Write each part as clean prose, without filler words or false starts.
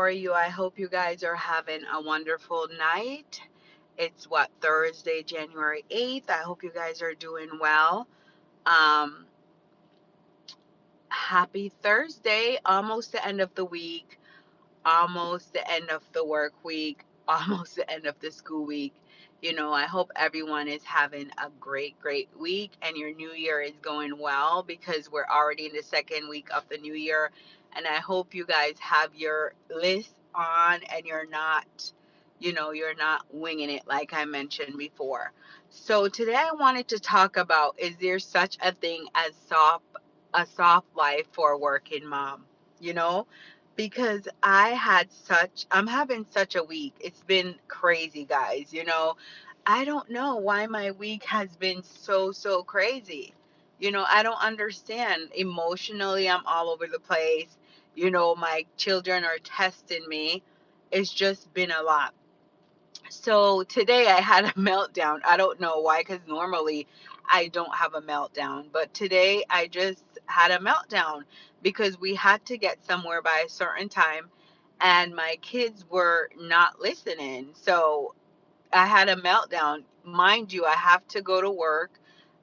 are you? I hope you guys are having a wonderful night. It's what, Thursday, January 8th. I hope you guys are doing well. Um, Happy Thursday, almost the end of the week, almost the end of the work week, almost the end of the school week. I hope everyone is having a great, great week and your new year is going well because we're already in the second week of the new year. And I hope you guys have your list on and you're not winging it like I mentioned before. So today I wanted to talk about, is there such a thing as a soft life for a working mom? You know, because I'm having such a week. It's been crazy, guys. I don't know why my week has been so, so crazy. I don't understand. Emotionally, I'm all over the place. My children are testing me. It's just been a lot. So today I had a meltdown. I don't know why, because normally I don't have a meltdown. But today I just had a meltdown because we had to get somewhere by a certain time and my kids were not listening. So I had a meltdown. Mind you, I have to go to work.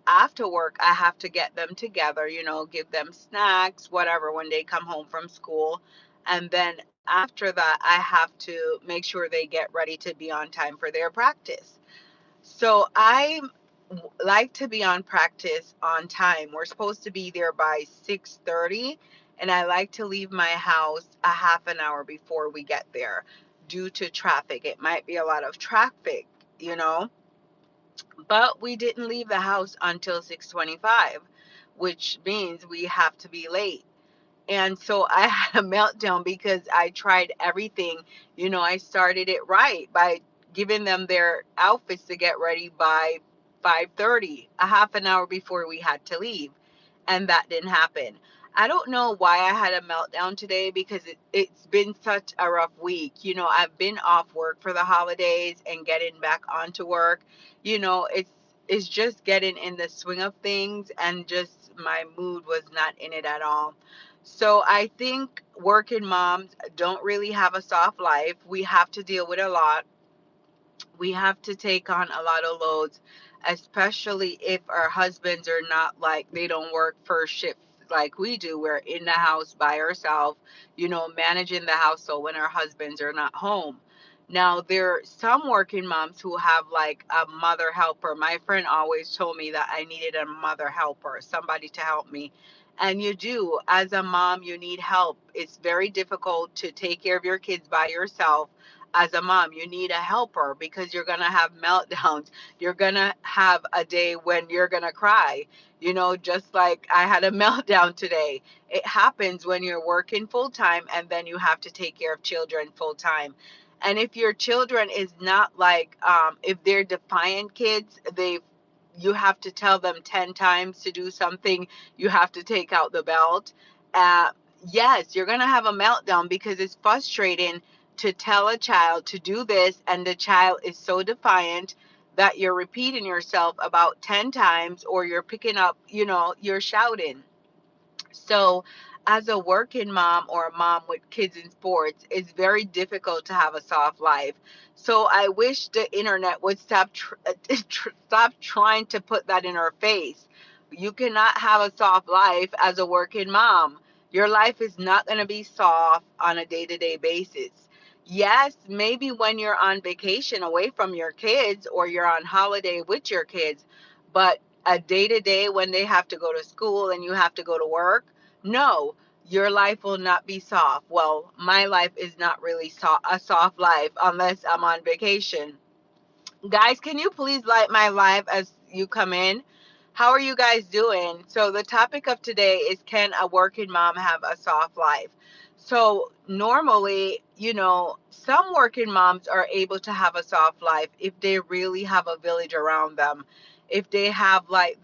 After work, I have to get them together, give them snacks, whatever, when they come home from school. And then after that, I have to make sure they get ready to be on time for their practice. So I like to be on practice on time. We're supposed to be there by 6:30, and I like to leave my house a half an hour before we get there due to traffic. It might be a lot of traffic, you know, but we didn't leave the house until 6:25, which means we have to be late. And so I had a meltdown because I tried everything. I started it right by giving them their outfits to get ready by 5:30, a half an hour before we had to leave. And that didn't happen. I don't know why I had a meltdown today because it's been such a rough week. I've been off work for the holidays and getting back onto work. It's just getting in the swing of things, and just my mood was not in it at all. So I think working moms don't really have a soft life. We have to deal with a lot. We have to take on a lot of loads, especially if our husbands are not, like, they don't work first shift like we do. We're in the house by ourselves, managing the household when our husbands are not home. Now, there are some working moms who have like a mother helper. My friend always told me that I needed a mother helper, somebody to help me. And you do. As a mom, you need help. It's very difficult to take care of your kids by yourself. As a mom, you need a helper because you're going to have meltdowns. You're going to have a day when you're going to cry, just like I had a meltdown today. It happens when you're working full time and then you have to take care of children full time. And if your children is not like, if they're defiant kids, you have to tell them 10 times to do something, you have to take out the belt. Uh, yes, you're going to have a meltdown because it's frustrating to tell a child to do this and the child is so defiant that you're repeating yourself about 10 times, or you're picking up, you're shouting. So, as a working mom or a mom with kids in sports, it's very difficult to have a soft life. So, I wish the internet would stop trying to put that in our face. You cannot have a soft life as a working mom. Your life is not going to be soft on a day-to-day basis. Yes, maybe when you're on vacation away from your kids or you're on holiday with your kids, but a day to day when they have to go to school and you have to go to work, no, your life will not be soft. Well, my life is not really a soft life unless I'm on vacation. Guys, can you please like my live as you come in? How are you guys doing? So, the topic of today is, can a working mom have a soft life? So, normally, some working moms are able to have a soft life if they really have a village around them. If they have like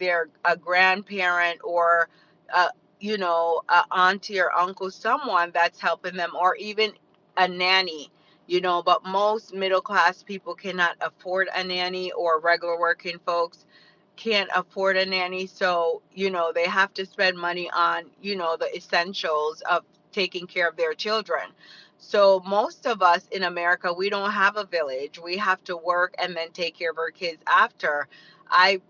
a grandparent or a, a auntie or uncle, someone that's helping them, or even a nanny. But most middle class people cannot afford a nanny, or regular working folks can't afford a nanny. So, they have to spend money on, the essentials of taking care of their children. So most of us in America, we don't have a village. We have to work and then take care of our kids after. I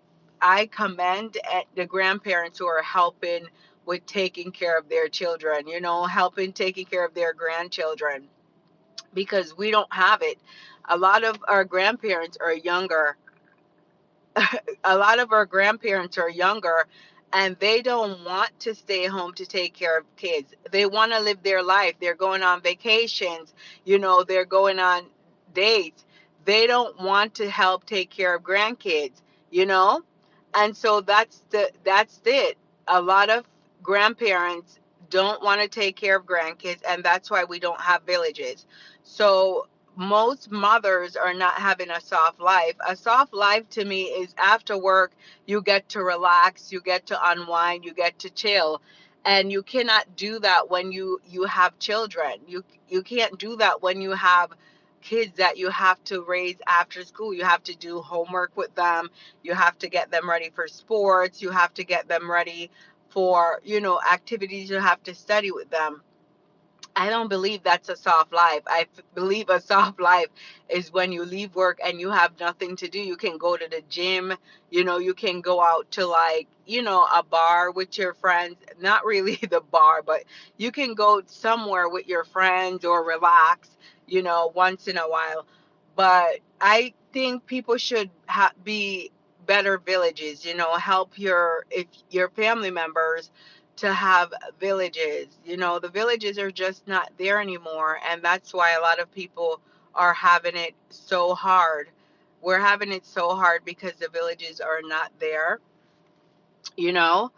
I commend the grandparents who are helping with taking care of their children, helping taking care of their grandchildren, because we don't have it. A lot of our grandparents are younger a lot of our grandparents are younger, and they don't want to stay home to take care of kids. They want to live their life. They're going on vacations, they're going on dates. They don't want to help take care of grandkids, you know? And so that's it. A lot of grandparents don't want to take care of grandkids, and that's why we don't have villages. So most mothers are not having a soft life. A soft life to me is after work, you get to relax, you get to unwind, you get to chill. And you cannot do that when you have children. You can't do that when you have kids that you have to raise after school. You have to do homework with them. You have to get them ready for sports. You have to get them ready for, activities. You have to study with them. I don't believe that's a soft life. Believe a soft life is when you leave work and you have nothing to do. You can go to the gym, you can go out to, like, a bar with your friends. Not really the bar, but you can go somewhere with your friends or relax, once in a while. But I think people should be better villages, help if your family members to have villages. The villages are just not there anymore, and that's why a lot of people are having it so hard. We're having it so hard because the villages are not there, you know.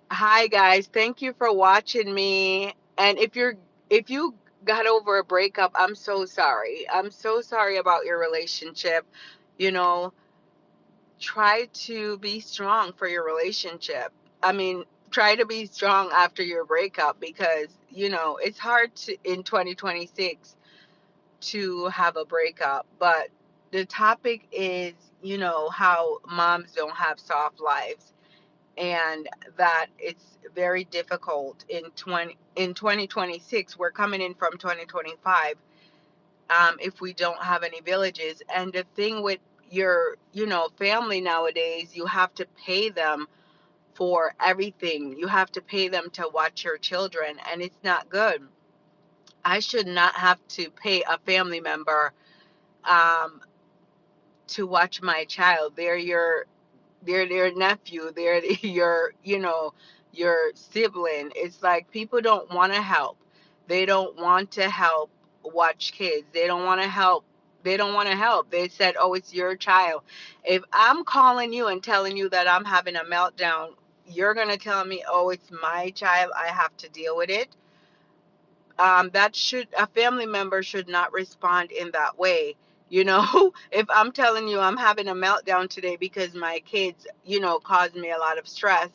Hi guys, thank you for watching me. And if you got over a breakup, I'm so sorry. I'm so sorry about your relationship. You know, try to be strong for your relationship. I mean, try to be strong after your breakup, because, it's hard to in 2026 to have a breakup. But the topic is, how moms don't have soft lives, and that it's very difficult in 2026. We're coming in from 2025. If we don't have any villages. And the thing with your, family nowadays, you have to pay them for everything. You have to pay them to watch your children, and it's not good. I should not have to pay a family member um, to watch my child. They're their nephew, they're your, your sibling. It's like people don't want to help. They don't want to help watch kids. They don't want to help. They said, oh, it's your child. If I'm calling you and telling you that I'm having a meltdown, you're going to tell me, oh, it's my child, I have to deal with it. That should A family member should not respond in that way. If I'm telling you I'm having a meltdown today because my kids, caused me a lot of stress,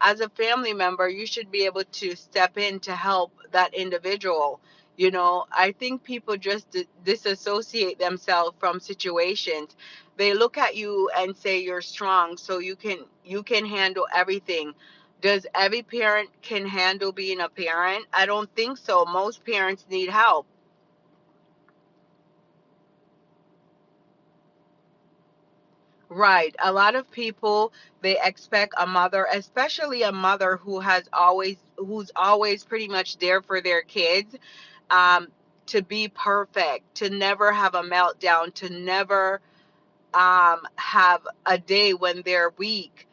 as a family member, you should be able to step in to help that individual. I think people just disassociate themselves from situations. They look at you and say you're strong, so you can handle everything. Does every parent can handle being a parent? I don't think so. Most parents need help. Right. A lot of people, they expect a mother, especially a mother who's always pretty much there for their kids, um, to be perfect, to never have a meltdown, to never have a day when they're weak.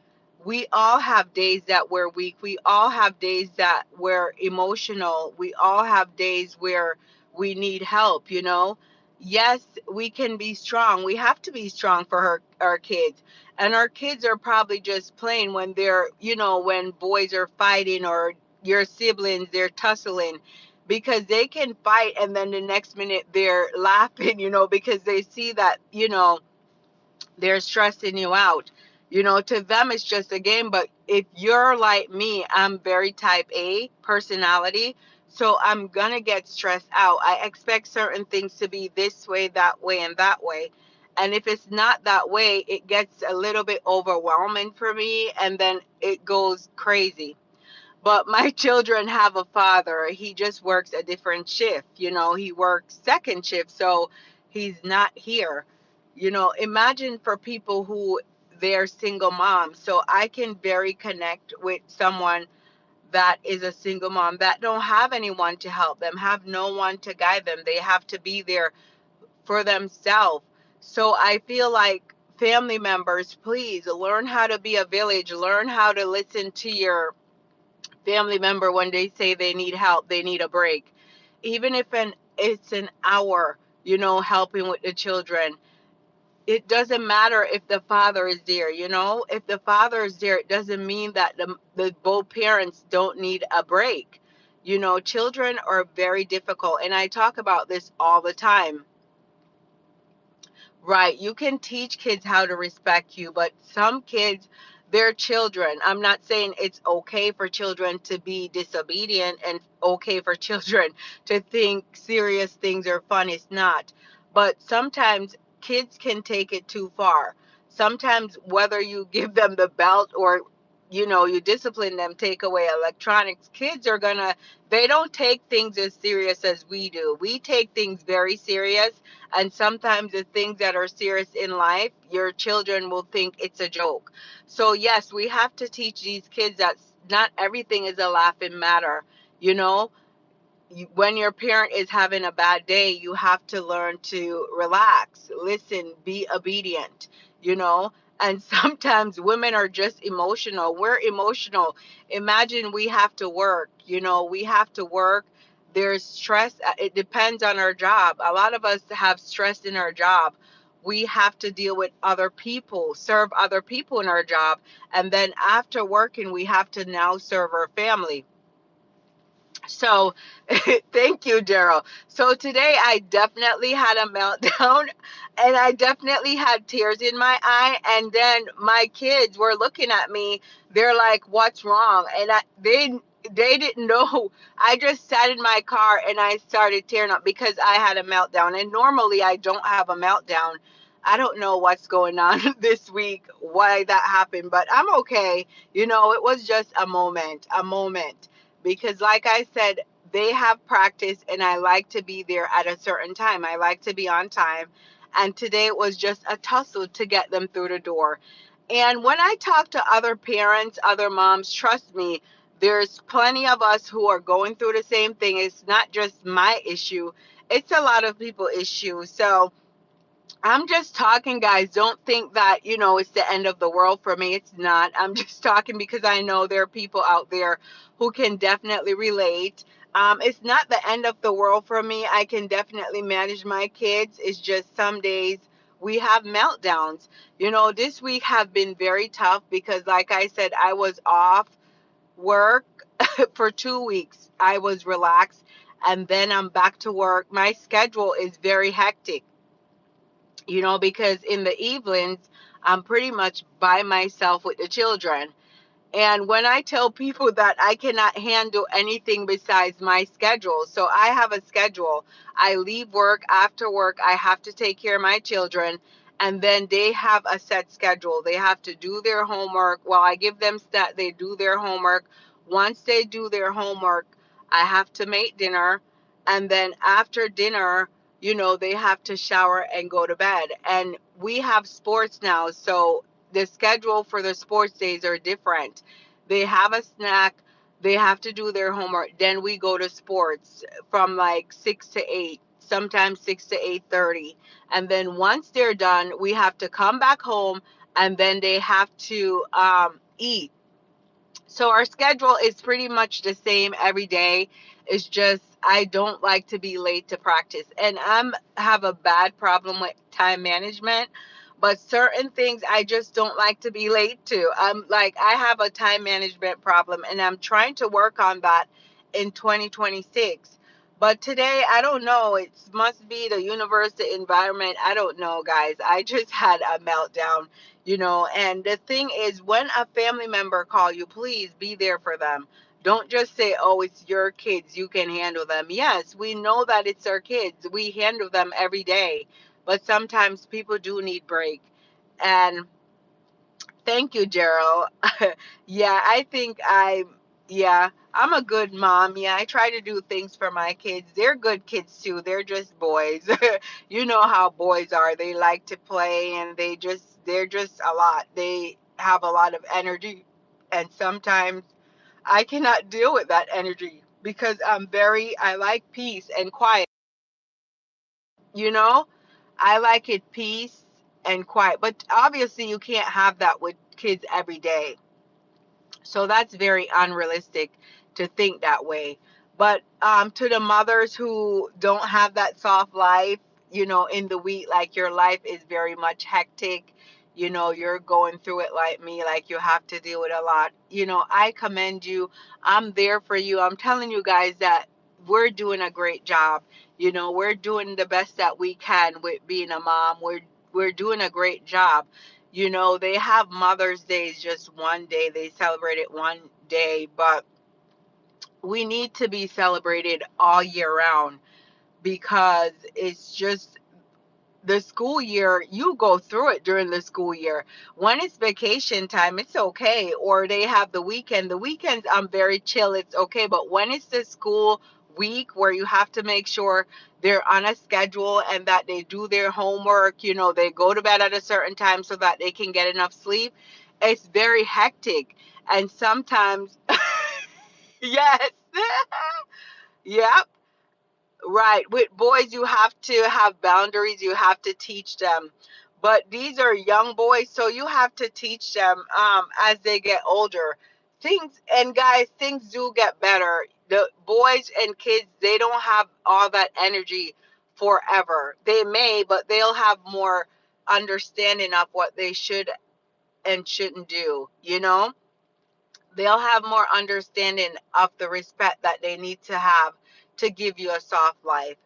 We all have days that we're weak. We all have days that we're emotional. We all have days where we need help, Yes, we can be strong. We have to be strong for our kids. And our kids are probably just playing when when boys are fighting, or your siblings, they're tussling, because they can fight and then the next minute they're laughing, because they see that, they're stressing you out. To them it's just a game. But if you're like me, I'm very type A personality, so I'm gonna get stressed out. I expect certain things to be this way, that way, and that way. And if it's not that way, it gets a little bit overwhelming for me, and then it goes crazy. But my children have a father. He just works a different shift. He works second shift, so he's not here. Imagine for people who they're single moms. So I can very connect with someone that is a single mom that don't have anyone to help them, have no one to guide them. They have to be there for themselves. So I feel like family members, please learn how to be a village, learn how to listen to your family member when they say they need help, they need a break. Even if it's an hour, helping with the children. It doesn't matter if the father is there, if the father is there, it doesn't mean that the both parents don't need a break. Children are very difficult, and I talk about this all the time. Right. You can teach kids how to respect you, but some kids, they're children. I'm not saying it's okay for children to be disobedient and okay for children to think serious things are fun. It's not. But sometimes kids can take it too far. Sometimes, whether you give them the belt or you discipline them, take away electronics, kids are gonna, they don't take things as serious as we do. We take things very serious, and sometimes the things that are serious in life, your children will think it's a joke. So, yes, we have to teach these kids that not everything is a laughing matter. You know, when your parent is having a bad day, you have to learn to relax, listen, be obedient, you know. And sometimes women are just emotional. We're emotional. Imagine we have to work, we have to work. There's stress. It depends on our job. A lot of us have stress in our job. We have to deal with other people, serve other people in our job. And then after working, we have to now serve our family. So, thank you, Daryl. So today I definitely had a meltdown, and I definitely had tears in my eye. And then my kids were looking at me. They're like, "What's wrong?" And they didn't know. I just sat in my car and I started tearing up because I had a meltdown. And normally I don't have a meltdown. I don't know what's going on this week, why that happened, but I'm okay. It was just a moment, because like I said, they have practice and I like to be there at a certain time. I like to be on time. And today it was just a tussle to get them through the door. And when I talk to other parents, other moms, trust me, there's plenty of us who are going through the same thing. It's not just my issue, it's a lot of people issue. So I'm just talking, guys. Don't think that, it's the end of the world for me. It's not. I'm just talking because I know there are people out there who can definitely relate. It's not the end of the world for me. I can definitely manage my kids. It's just some days we have meltdowns. This week have been very tough because, like I said, I was off work for 2 weeks. I was relaxed, and then I'm back to work. My schedule is very hectic, because in the evenings, I'm pretty much by myself with the children. And when I tell people that I cannot handle anything besides my schedule, so I have a schedule. I leave work, after work, I have to take care of my children, and then they have a set schedule. They have to do their homework. Well, I give them that they do their homework. Once they do their homework, I have to make dinner, and then after dinner, they have to shower and go to bed. And we have sports now, so the schedule for the sports days are different. They have a snack, they have to do their homework, then we go to sports from like 6 to 8, sometimes 6 to 8:30. And then once they're done, we have to come back home, and then they have to eat. So our schedule is pretty much the same every day. It's just I don't like to be late to practice. And I'm have a bad problem with time management, but certain things I just don't like to be late to. I'm like I have a time management problem, and I'm trying to work on that in 2026. But today, I don't know. It must be the universe, the environment. I don't know, guys. I just had a meltdown, and the thing is, when a family member call you, please be there for them. Don't just say, "Oh, it's your kids, you can handle them." Yes, we know that it's our kids, we handle them every day, but sometimes people do need break. And thank you, Gerald. Yeah, I think I Yeah, I'm a good mom. Yeah, I try to do things for my kids. They're good kids too. They're just boys. You know how boys are. They like to play and they're just a lot. They have a lot of energy. And sometimes I cannot deal with that energy because I like peace and quiet, you know? I like it peace and quiet. But obviously you can't have that with kids every day. So that's very unrealistic to think that way. But to the mothers who don't have that soft life, in the week, like your life is very much hectic, you're going through it like me, like you have to deal with a lot. I commend you. I'm there for you. I'm telling you guys that we're doing a great job. We're doing the best that we can with being a mom. We're doing a great job. They have Mother's Day is just one day. They celebrate it one day, but we need to be celebrated all year round because it's just the school year. You go through it during the school year. When it's vacation time, it's okay. Or they have the weekend. The weekends, I'm very chill. It's okay. But when it's the school week where you have to make sure they're on a schedule and that they do their homework, they go to bed at a certain time so that they can get enough sleep, it's very hectic. And sometimes, yes, yep. Right. With boys, you have to have boundaries. You have to teach them. But these are young boys, so you have to teach them as they get older. Things do get better. The boys and kids, they don't have all that energy forever. They may, but they'll have more understanding of what they should and shouldn't do, they'll have more understanding of the respect that they need to have to give you a soft life,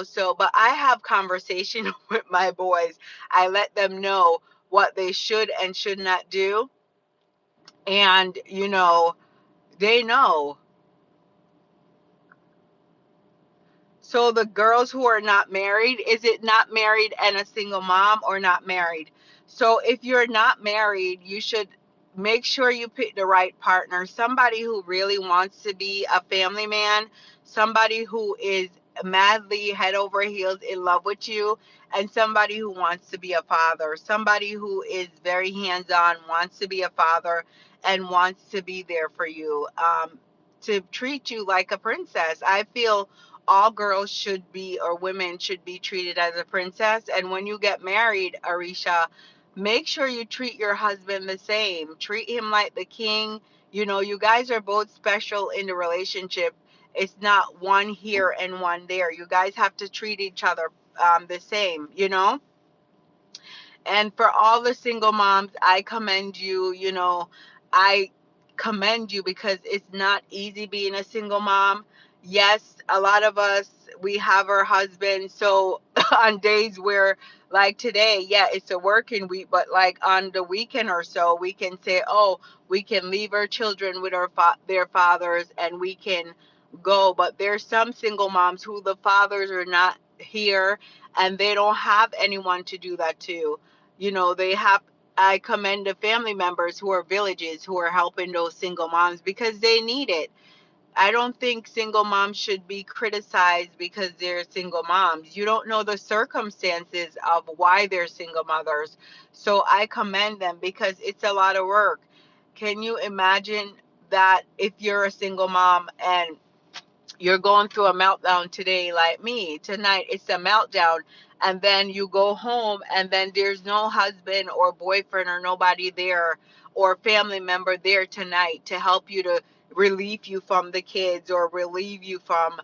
so but I have conversation with my boys. I let them know what they should and should not do, and they know. So the girls who are not married, is it not married and a single mom or not married? So if you're not married, you should make sure you pick the right partner, somebody who really wants to be a family man, somebody who is madly head over heels in love with you, and somebody who wants to be a father, somebody who is very hands-on, wants to be a father and wants to be there for you, to treat you like a princess. I feel all girls should be, or women should be, treated as a princess. And when you get married, Arisha, make sure you treat your husband the same. Treat him like the king. You guys are both special in the relationship. It's not one here and one there. You guys have to treat each other the same. And for all the single moms, I commend you. I commend you because it's not easy being a single mom. Yes, a lot of us, we have our husbands. So on days where, like today, yeah, it's a working week, but like on the weekend or so, we can say, oh, we can leave our children with their fathers and we can go. But there's some single moms who the fathers are not here and they don't have anyone to do that to. They have, I commend the family members who are villages who are helping those single moms because they need it. I don't think single moms should be criticized because they're single moms. You don't know the circumstances of why they're single mothers. So I commend them because it's a lot of work. Can you imagine that if you're a single mom and you're going through a meltdown today like me, tonight it's a meltdown, and then you go home and then there's no husband or boyfriend or nobody there or family member there tonight to help you, to relieve you from the kids or relieve you from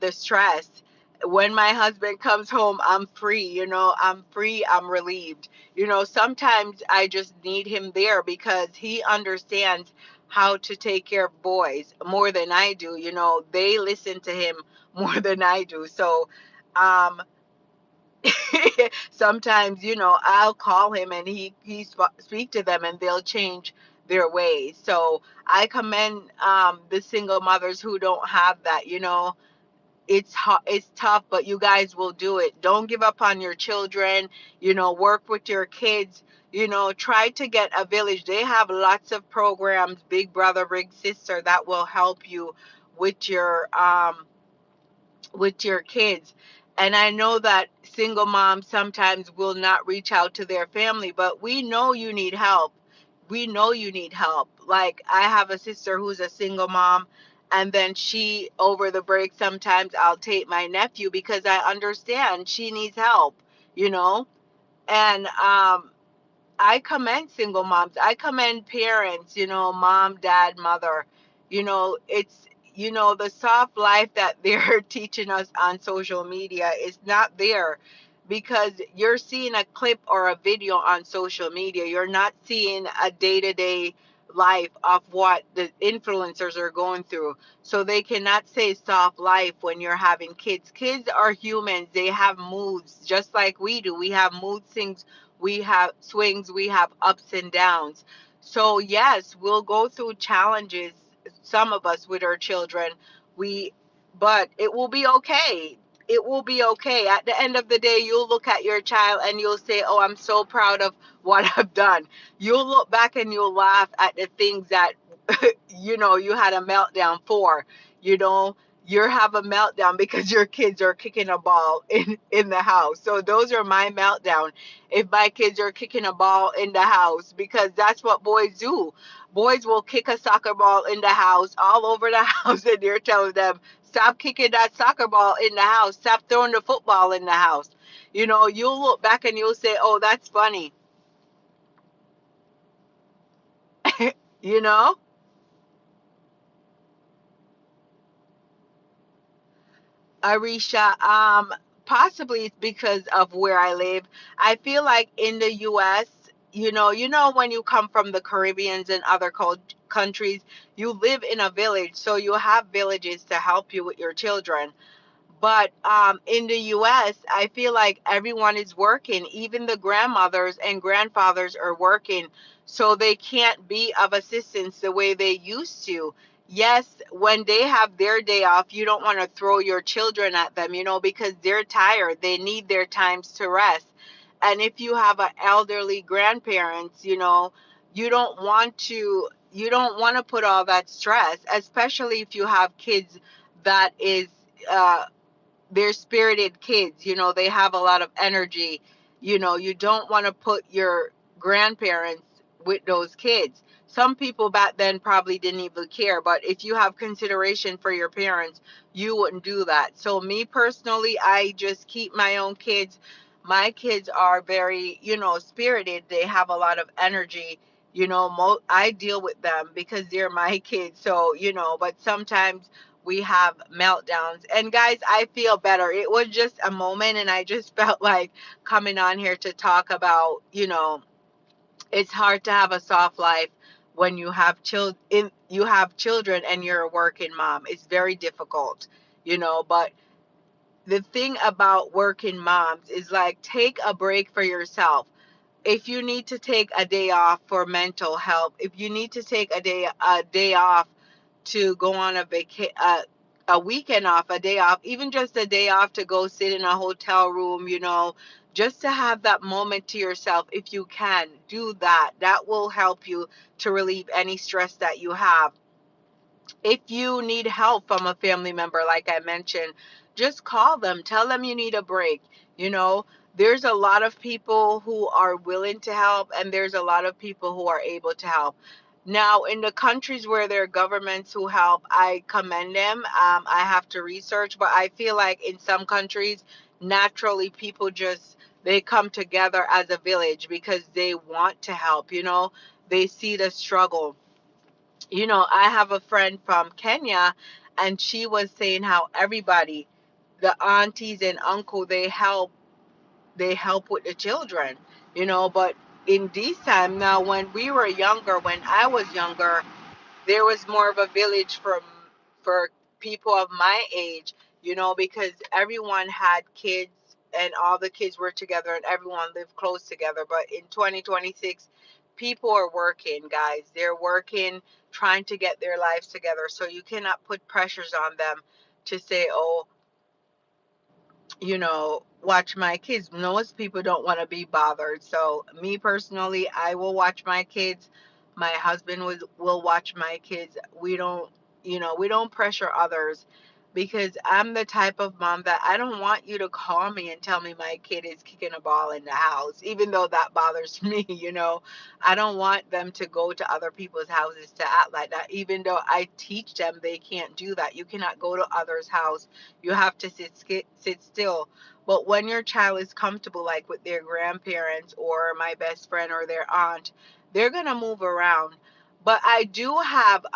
the stress. When my husband comes home, I'm free, I'm free, I'm relieved. Sometimes I just need him there because he understands how to take care of boys more than I do. They listen to him more than I do. So, um, sometimes, I'll call him and speak to them and they'll change their ways. So I commend the single mothers who don't have that. it's tough, but you guys will do it. Don't give up on your children. Work with your kids. Try to get a village. They have lots of programs, big brother, big sister, that will help you with your kids. And I know that single moms sometimes will not reach out to their family, but we know you need help. We know you need help. Like, I have a sister who's a single mom, and then she, over the break, sometimes I'll take my nephew because I understand she needs help, you know? And I commend single moms. I commend parents, mom, dad, mother. It's, the soft life that they're teaching us on social media is not there, because you're seeing a clip or a video on social media. You're not seeing a day to day life of what the influencers are going through. So they cannot say soft life when you're having kids. Kids are humans. They have moods just like we do. We have mood swings, we have swings, we have ups and downs. So yes, we'll go through challenges, some of us, with our children. We But it will be okay. It will be okay. At the end of the day, you'll look at your child and you'll say, "Oh, I'm so proud of what I've done." You'll look back and you'll laugh at the things that you had a meltdown for. You know, you have a meltdown because your kids are kicking a ball in the house. So those are my meltdown. If my kids are kicking a ball in the house, because that's what boys do. Boys will kick a soccer ball in the house, all over the house, and you're telling them, "Stop kicking that soccer ball in the house. Stop throwing the football in the house." You'll look back and you'll say, "Oh, that's funny." you know Arisha, possibly it's because of where I live. I feel like in the US, when you come from the Caribbeans and other countries, you live in a village, so you have villages to help you with your children. But in the US, I feel like everyone is working. Even the grandmothers and grandfathers are working. So they can't be of assistance the way they used to. Yes, when they have their day off, you don't want to throw your children at them, because they're tired. They need their times to rest. And if you have an elderly grandparents, you don't want to put all that stress, especially if you have kids that is uh they're spirited kids. They have a lot of energy. You don't want to put your grandparents with those kids. Some people back then probably didn't even care, but if you have consideration for your parents, you wouldn't do that. So me personally, I just keep my own kids. My kids are very, spirited. They have a lot of energy. I deal with them because they're my kids. So, but sometimes we have meltdowns. And guys, I feel better. It was just a moment, and I just felt like coming on here to talk about, it's hard to have a soft life when you have children and you're a working mom. It's very difficult, but the thing about working moms is, like, take a break for yourself. If you need to take a day off for mental health, if you need to take a day off to go on a weekend off, a day off, even just a day off to go sit in a hotel room, just to have that moment to yourself. If you can do that, that will help you to relieve any stress that you have. If you need help from a family member, like I mentioned, just call them, tell them you need a break. you know there's a lot of people who are willing to help, and there's a lot of people who are able to help. Now, in the countries where there are governments who help, I commend them. I have to research, but I feel like in some countries, naturally, people just, they come together as a village because they want to help. They see the struggle. I have a friend from Kenya, and she was saying how everybody, the aunties and uncle, they help with the children. But in this time now, when we were younger, when I was younger, there was more of a village for people of my age, because everyone had kids, and all the kids were together and everyone lived close together. But in 2026, people are working, guys. They're working, trying to get their lives together. So you cannot put pressures on them to say, "Oh, watch my kids. Most people don't want to be bothered. So, me personally, I will watch my kids. My husband will watch my kids. We don't pressure others because I'm the type of mom that I don't want you to call me and tell me my kid is kicking a ball in the house, even though that bothers me. I don't want them to go to other people's houses to act like that, even though I teach them they can't do that. You cannot go to others' house. You have to sit still. But when your child is comfortable, like with their grandparents or my best friend or their aunt, they're gonna move around. But I do have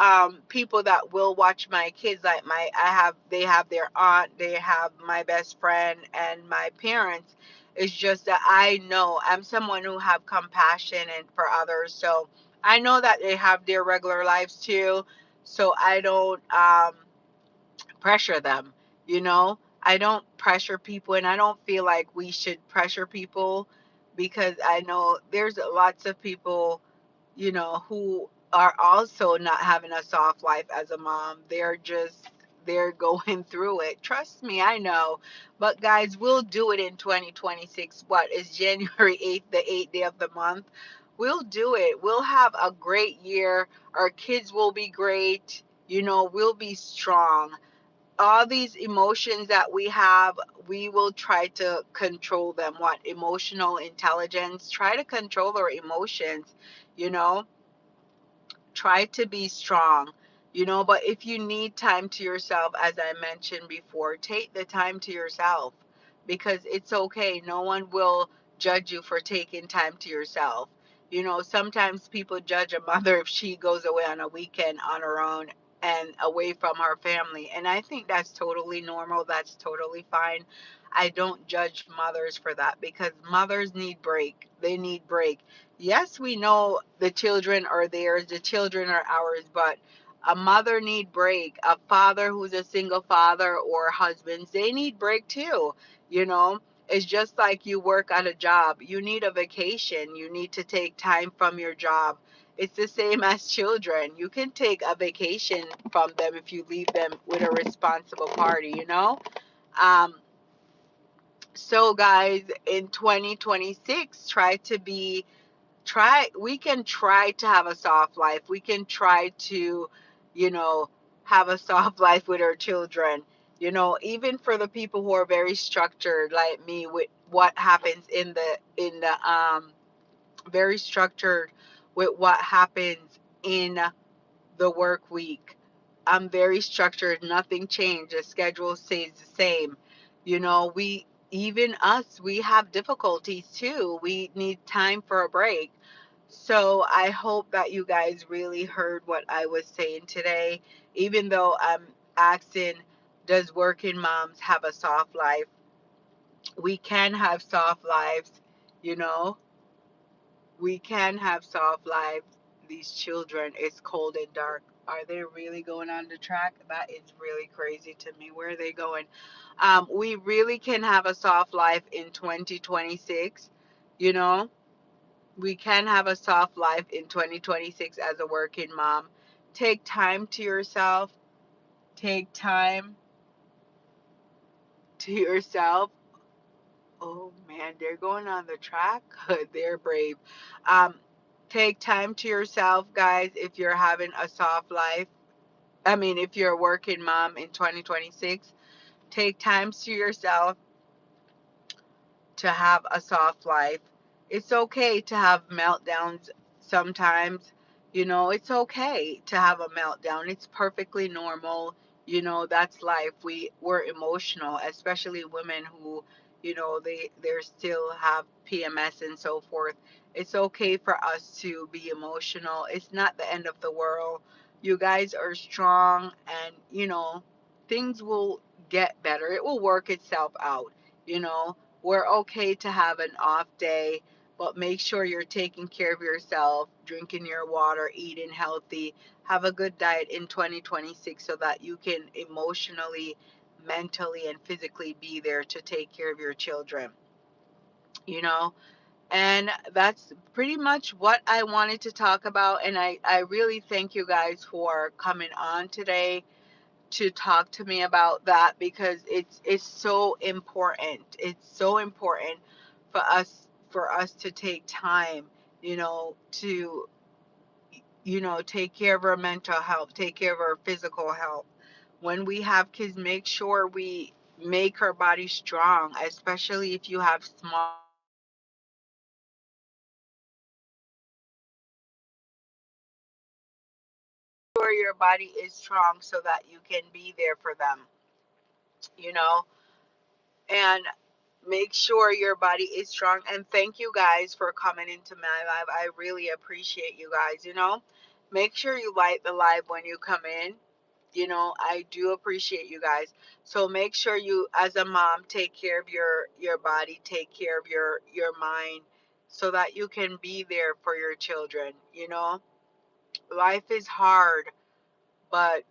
people that will watch my kids. Like they have their aunt, they have my best friend, and my parents. It's just that I know I'm someone who have compassion and for others, so I know that they have their regular lives too. So I don't pressure them, you know? I don't pressure people, and I don't feel like we should pressure people because I know there's lots of people, who are also not having a soft life as a mom. They're going through it. Trust me, I know. But guys, we'll do it in 2026. What is January 8th, the 8th day of the month? We'll do it. We'll have a great year. Our kids will be great. We'll be strong. All these emotions that we have, we will try to control them. What emotional intelligence? Try to control our emotions, you know try to be strong. But if you need time to yourself, as I mentioned before, take the time to yourself because it's okay. No one will judge you for taking time to yourself. Sometimes people judge a mother if she goes away on a weekend on her own and away from her family, and I think that's totally normal. That's totally fine. I don't judge mothers for that because mothers need break. They need break. Yes, we know the children are theirs, the children are ours, but a mother need break. A father who's a single father or husbands, they need break too. You know, it's just like you work at a job. You need a vacation. You need to take time from your job. It's the same as children. You can take a vacation from them if you leave them with a responsible party. Um, so guys, in 2026, we can try to have a soft life. We can try to, you know have a soft life with our children. Even for the people who are very structured like me, with what happens in the very structured with what happens in the work week. I'm very structured. Nothing changed. The schedule stays the same. We have difficulties too. We need time for a break. So I hope that you guys really heard what I was saying today. Even though I'm asking, does working moms have a soft life? We can have soft lives, you know. We can have soft lives. These children, it's cold and dark. Are they really going on the track? That is really crazy to me. Where are they going? We really can have a soft life in 2026. You know, we can have a soft life in 2026 as a working mom. Take time to yourself. Take time to yourself. Oh man, they're going on the track. They're brave. Um, take time to yourself, guys, if you're having a soft life. I mean, if you're a working mom in 2026, take time to yourself to have a soft life. It's okay to have meltdowns sometimes. It's okay to have a meltdown. It's perfectly normal. That's life. We're emotional, especially women who, they still have PMS and so forth. It's okay for us to be emotional. It's not the end of the world. You guys are strong, and things will get better. It will work itself out. You know, we're okay to have an off day, but make sure you're taking care of yourself, drinking your water, eating healthy, have a good diet in 2026 so that you can emotionally, mentally, and physically be there to take care of your children, you know? And that's pretty much what I wanted to talk about. And I really thank you guys for coming on today to talk to me about that, because it's so important. It's so important for us to take time, to take care of our mental health, take care of our physical health. When we have kids, make sure we make our body strong, especially if you have small. Sure your body is strong so that you can be there for them, you know, and make sure your body is strong. And thank you guys for coming into my live. I really appreciate you guys, Make sure you like the live when you come in. I do appreciate you guys. So make sure you, as a mom, take care of your body, take care of your mind, so that you can be there for your children. Life is hard, but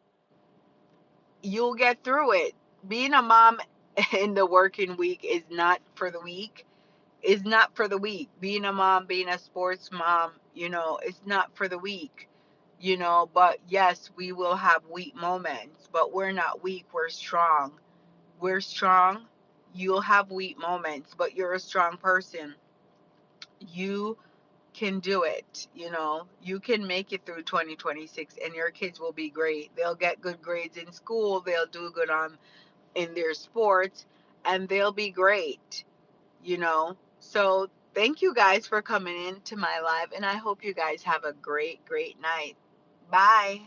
you'll get through it. Being a mom in the working week is not for the weak. Is not for the weak. Being a mom, being a sports mom, it's not for the weak. But yes, we will have weak moments, but we're not weak, we're strong. We're strong. You'll have weak moments, but you're a strong person. You can do it. You can make it through 2026, and your kids will be great. They'll get good grades in school, they'll do good on in their sports, and they'll be great. So thank you guys for coming in to my live, and I hope you guys have a great night. Bye.